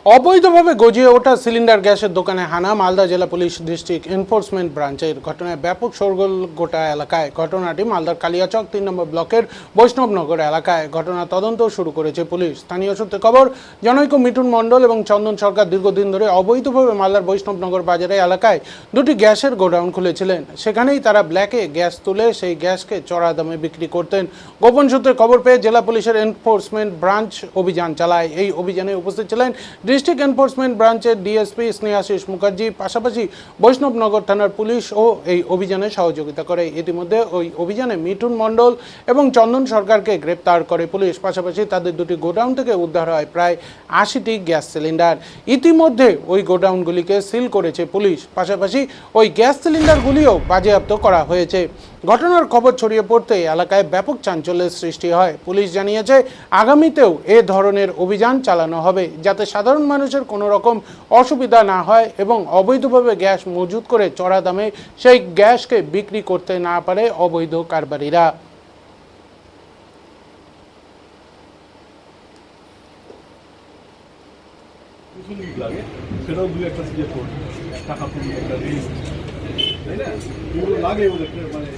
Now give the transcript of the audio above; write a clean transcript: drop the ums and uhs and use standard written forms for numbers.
অবৈধভাবে গজিয়ে ওঠা সিলিন্ডার গ্যাসের দোকানে হানা মালদা জেলা পুলিশ ডিস্ট্রিক্ট এনফোর্সমেন্ট ব্রাঞ্চের ঘটনায় ব্যাপক শোরগোল গোটা এলাকায়। ঘটনাটি মালদার কালিয়াচক ৩ নম্বর ব্লকের বৈষ্ণবনগর এলাকায়। ঘটনা তদন্ত শুরু করেছে পুলিশ। স্থানীয় সূত্রে খবর, জনৈক মিঠুন মণ্ডল এবং চন্দন সরকার দীর্ঘদিন ধরে অবৈধভাবে মালদার বৈষ্ণবনগর বাজারে এলাকায় দুটি গ্যাসের গোডাউন খুলেছিলেন। সেখানেই তারা ব্ল্যাকে গ্যাস তুলে সেই গ্যাসকে চড়া দামে বিক্রি করতেন। গোপন সূত্রে খবর পেয়ে জেলা পুলিশের এনফোর্সমেন্ট ব্রাঞ্চ অভিযান চালায়। এই অভিযানে উপস্থিত ছিলেন ডিস্ট্রিক্ট এনফোর্সমেন্ট ব্রাঞ্চের ডিএসপি স্নেহাশিস মুখার্জি, পাশাপাশি বৈষ্ণবনগর থানার পুলিশ ও এই অভিযানে সহযোগিতা করে। ইতিমধ্যে ওই অভিযানে মিঠুন মণ্ডল এবং চন্দন সরকারকে গ্রেপ্তার করে পুলিশ। পাশাপাশি তাদের দুটি গোডাউন থেকে উদ্ধার হয় প্রায় ৮০টি গ্যাস সিলিন্ডার। ইতিমধ্যে ওই গোডাউনগুলিকে সিল করেছে পুলিশ। পাশাপাশি ওই গ্যাস সিলিন্ডারগুলিও বাজেয়াপ্ত করা হয়েছে। ঘটনার খবর ছড়িয়ে পড়তে এলাকায় ব্যাপক চাঞ্চল্যের সৃষ্টি হয়। পুলিশ জানিয়েছে আগামীতেও এ ধরনের অভিযান চালানো হবে, যাতে সাধারণ মানুষের কোনো রকম অসুবিধা না হয় এবং অবৈধভাবে গ্যাস মজুত করে চড়া দামে সেই গ্যাসকে বিক্রি করতে না পারে অবৈধ কারবারিরা। সেটাও দুই একটা সিলেক্ট করবে, টাকা তুলি একটা রিস্ক, তাই না? এগুলো লাগে ওদের মানে